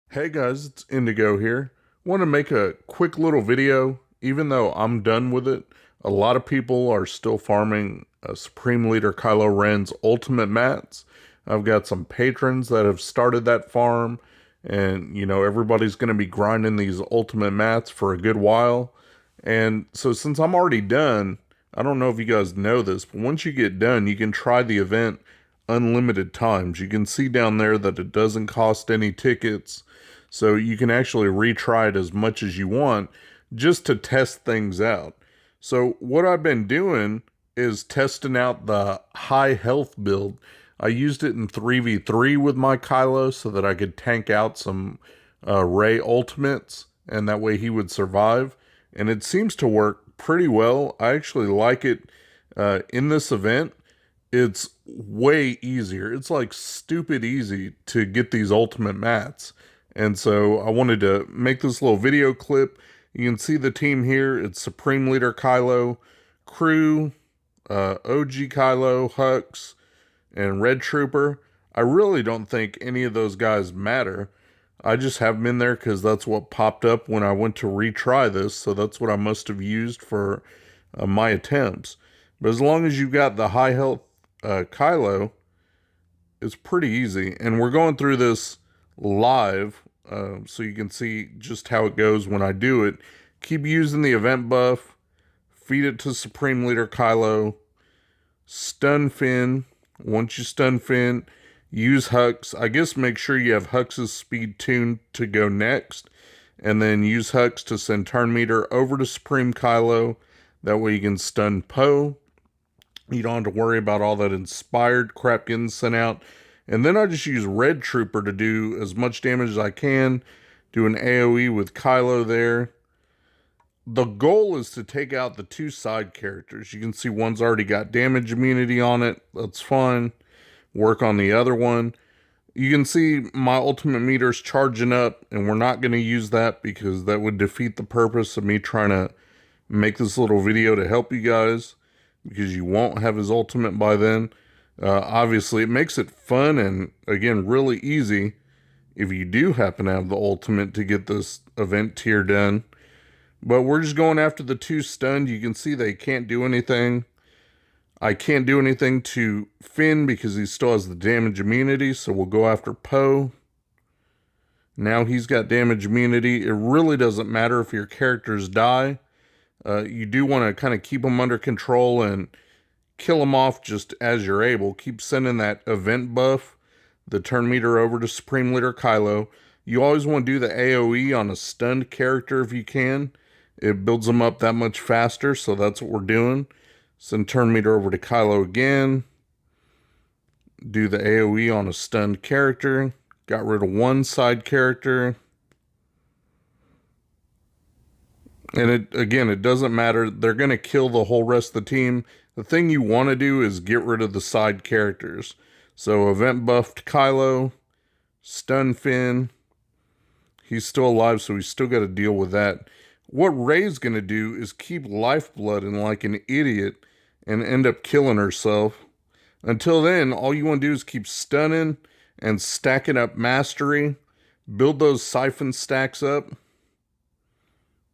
Hey guys, it's Indigo here. Want to make a quick little video, even though I'm done with it. A lot of people are still farming Supreme Leader Kylo Ren's ultimate mats. I've got some patrons that have started that farm, and everybody's going to be grinding these ultimate mats for a good while. And so since I'm already done, I don't know if you guys know this, but once you get done, you can try the event unlimited times. You can see down there that it doesn't cost any tickets. So you can actually retry it as much as you want just to test things out. So what I've been doing is testing out the high health build. I used it in 3v3 with my Kylo so that I could tank out some Rey ultimates, and that way he would survive. And it seems to work pretty well. I actually like it in this event. It's way easier. It's like stupid easy to get these ultimate mats. And so I wanted to make this little video clip. You can see the team here. It's Supreme Leader Kylo, Crew, OG Kylo, Hux, and Red Trooper. I really don't think any of those guys matter. I just have them in there because that's what popped up when I went to retry this. So that's what I must have used for my attempts. But as long as you've got the high health Kylo, it's pretty easy. And we're going through this live, so you can see just how it goes when I do it. Keep using the event buff, feed it to Supreme Leader Kylo, stun Finn. Once you stun Finn, use Hux. I guess make sure you have Hux's speed tuned to go next, and then use Hux to send turn meter over to Supreme Kylo. That way you can stun Poe. You don't have to worry about all that inspired crap getting sent out. And then I just use Red Trooper to do as much damage as I can. Do an AoE with Kylo there. The goal is to take out the two side characters. You can see one's already got damage immunity on it. That's fine. Work on the other one. You can see my ultimate meter's charging up, and we're not going to use that because that would defeat the purpose of me trying to make this little video to help you guys, because you won't have his ultimate by then. Obviously, it makes it fun and, again, really easy if you do happen to have the ultimate to get this event tier done. But we're just going after the two stunned. You can see they can't do anything. I can't do anything to Finn because he still has the damage immunity, so we'll go after Poe. Now he's got damage immunity. It really doesn't matter if your characters die. You do want to kind of keep them under control and kill them off just as you're able. Keep sending that event buff, the turn meter over to Supreme Leader Kylo. You always want to do the AoE on a stunned character if you can. It builds them up that much faster, so that's what we're doing. Send turn meter over to Kylo again. Do the AoE on a stunned character. Got rid of one side character. And it doesn't matter. They're going to kill the whole rest of the team. The thing you want to do is get rid of the side characters. So event buffed Kylo, stun Finn. He's still alive, so he's still got to deal with that. What Rey's going to do is keep lifeblood and like an idiot and end up killing herself. Until then, all you want to do is keep stunning and stacking up mastery. Build those siphon stacks up.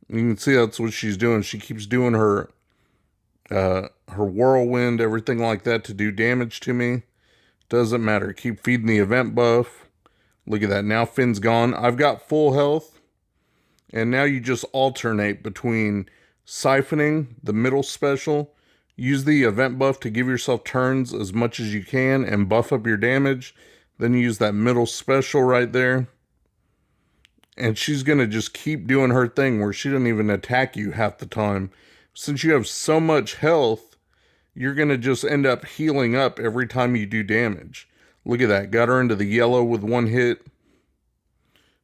You can see that's what she's doing. She keeps doing her whirlwind, everything like that to do damage to me. Doesn't matter. Keep feeding the event buff. Look at that. Now Finn's gone. I've got full health. And now you just alternate between siphoning, the middle special. Use the event buff to give yourself turns as much as you can and buff up your damage. Then you use that middle special right there. And she's going to just keep doing her thing where she doesn't even attack you half the time. Since you have so much health, you're going to just end up healing up every time you do damage. Look at that. Got her into the yellow with one hit.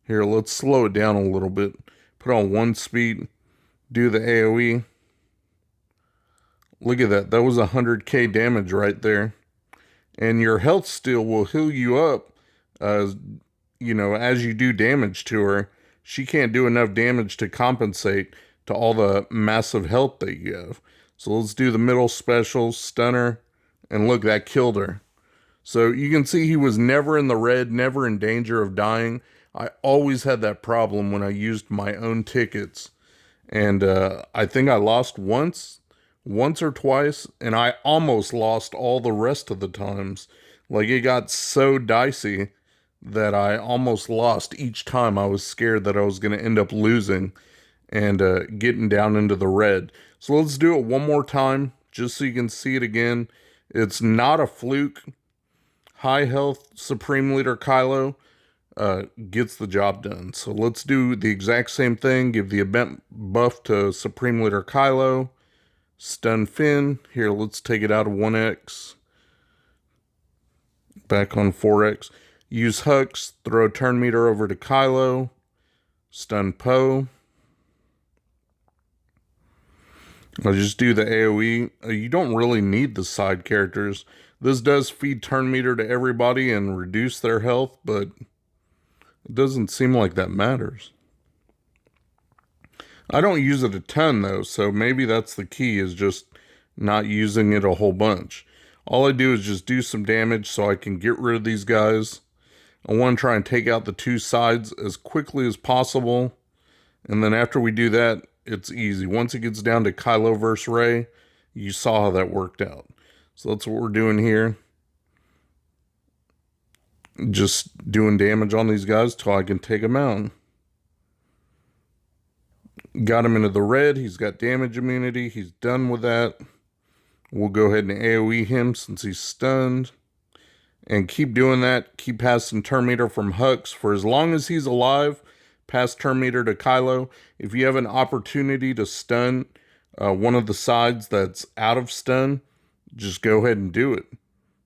Here, let's slow it down a little bit. Put on 1 speed. Do the AoE. Look at that. That was 100k damage right there. And your health steal will heal you up as you do damage to her. She can't do enough damage to compensate to all the massive health that you have. So let's do the middle special, stunner, and look, that killed her. So you can see he was never in the red, never in danger of dying. I always had that problem when I used my own tickets. And I think I lost once or twice, and I almost lost all the rest of the times. Like, it got so dicey that I almost lost each time. I was scared that I was going to end up losing and getting down into the red. So let's do it one more time, just so you can see it again. It's not a fluke. High health Supreme Leader Kylo gets the job done. So let's do the exact same thing. Give the event buff to Supreme Leader Kylo. Stun Finn. Here, let's take it out of 1x. Back on 4x. Use Hux. Throw turn meter over to Kylo. Stun Poe. I'll just do the AoE. You don't really need the side characters. This does feed turn meter to everybody and reduce their health, but it doesn't seem like that matters. I don't use it a ton though, so maybe that's the key, is just not using it a whole bunch. All I do is just do some damage so I can get rid of these guys. I want to try and take out the two sides as quickly as possible. And then after we do that, it's easy. Once it gets down to Kylo versus Rey, you saw how that worked out. So that's what we're doing here. Just doing damage on these guys till I can take them out. Got him into the red. He's got damage immunity. He's done with that. We'll go ahead and AoE him since he's stunned. And keep doing that. Keep passing turn meter from Hux for as long as he's alive. Pass turn meter to Kylo. If you have an opportunity to stun one of the sides that's out of stun, just go ahead and do it.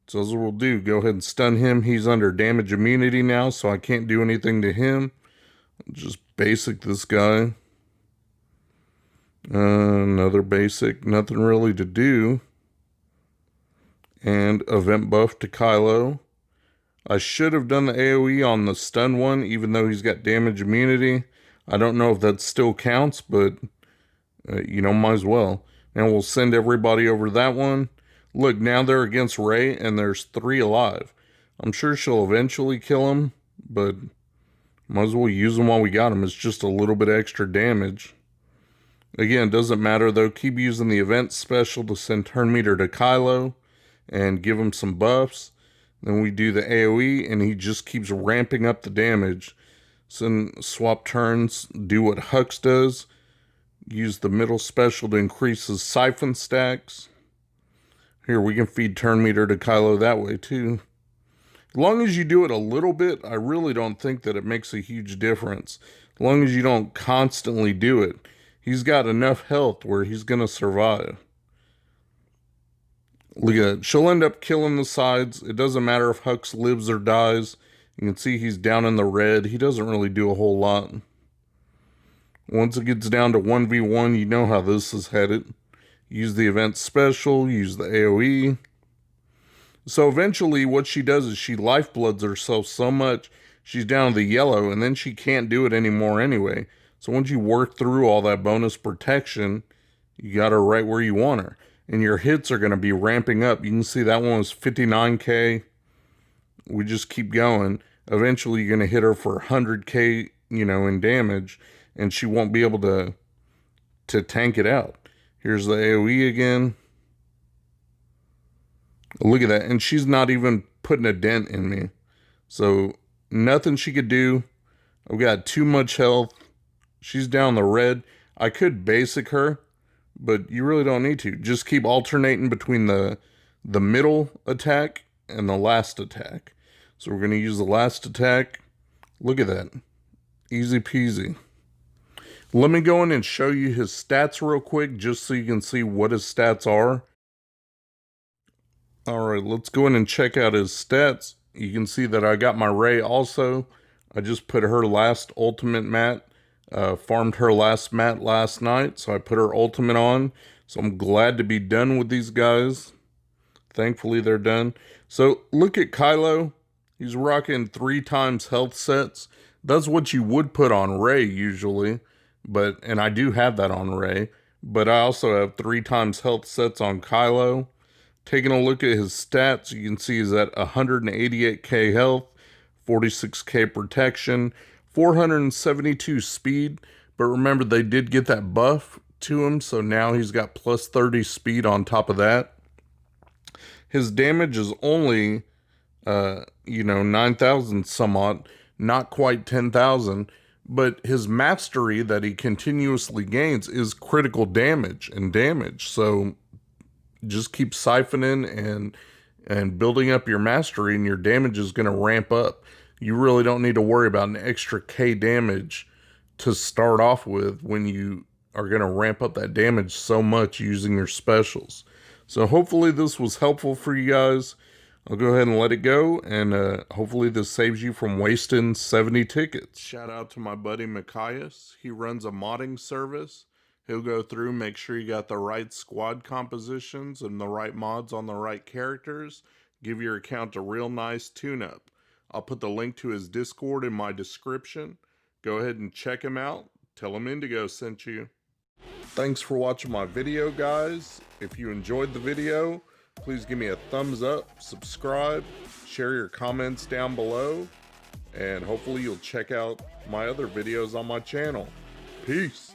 So that's what we'll do. Go ahead and stun him. He's under damage immunity now, so I can't do anything to him. Just basic this guy. Another basic. Nothing really to do. And event buff to Kylo. I should have done the AoE on the stun one, even though he's got damage immunity. I don't know if that still counts, but, might as well. And we'll send everybody over that one. Look, now they're against Rey, and there's 3 alive. I'm sure she'll eventually kill him, but might as well use them while we got him. It's just a little bit extra damage. Again, doesn't matter, though. Keep using the event special to send turn meter to Kylo and give him some buffs. Then we do the AoE, and he just keeps ramping up the damage. Send swap turns, do what Hux does. Use the middle special to increase his siphon stacks. Here, we can feed turn meter to Kylo that way, too. As long as you do it a little bit, I really don't think that it makes a huge difference. As long as you don't constantly do it. He's got enough health where he's going to survive. Look at that. She'll end up killing the sides. It doesn't matter if Hux lives or dies. You can see he's down in the red. He doesn't really do a whole lot. Once it gets down to 1v1, you know how this is headed. Use the event special. Use the AoE. So eventually what she does is she lifebloods herself so much she's down to the yellow, and then she can't do it anymore anyway. So once you work through all that bonus protection, you got her right where you want her. And your hits are going to be ramping up. You can see that one was 59k. We just keep going. Eventually, you're going to hit her for 100k, in damage. And she won't be able to tank it out. Here's the AoE again. Look at that. And she's not even putting a dent in me. So, nothing she could do. I've got too much health. She's down the red. I could basic her, but you really don't need to. Just keep alternating between the middle attack and the last attack. So we're going to use the last attack. Look at that. Easy peasy. Let me go in and show you his stats real quick, just so you can see what his stats are. Alright, let's go in and check out his stats. You can see that I got my Rey also. I just put her last ultimate mat. Farmed her last mat last night, so I put her ultimate on. So I'm glad to be done with these guys. Thankfully, they're done. So look at Kylo. He's rocking 3 times health sets. That's what you would put on Rey usually. And I do have that on Rey. But I also have 3 times health sets on Kylo. Taking a look at his stats, you can see he's at 188k health, 46k protection, 472 speed, but remember they did get that buff to him, so now he's got plus 30 speed on top of that. His damage is only, 9,000 somewhat, not quite 10,000, but his mastery that he continuously gains is critical damage and damage. So just keep siphoning and building up your mastery, and your damage is going to ramp up. You really don't need to worry about an extra K damage to start off with when you are going to ramp up that damage so much using your specials. So hopefully this was helpful for you guys. I'll go ahead and let it go, and hopefully this saves you from wasting 70 tickets. Shout out to my buddy Mikayas. He runs a modding service. He'll go through, make sure you got the right squad compositions and the right mods on the right characters. Give your account a real nice tune-up. I'll put the link to his Discord in my description. Go ahead and check him out. Tell him Indigo sent you. Thanks for watching my video, guys. If you enjoyed the video, please give me a thumbs up, subscribe, share your comments down below, and hopefully you'll check out my other videos on my channel. Peace.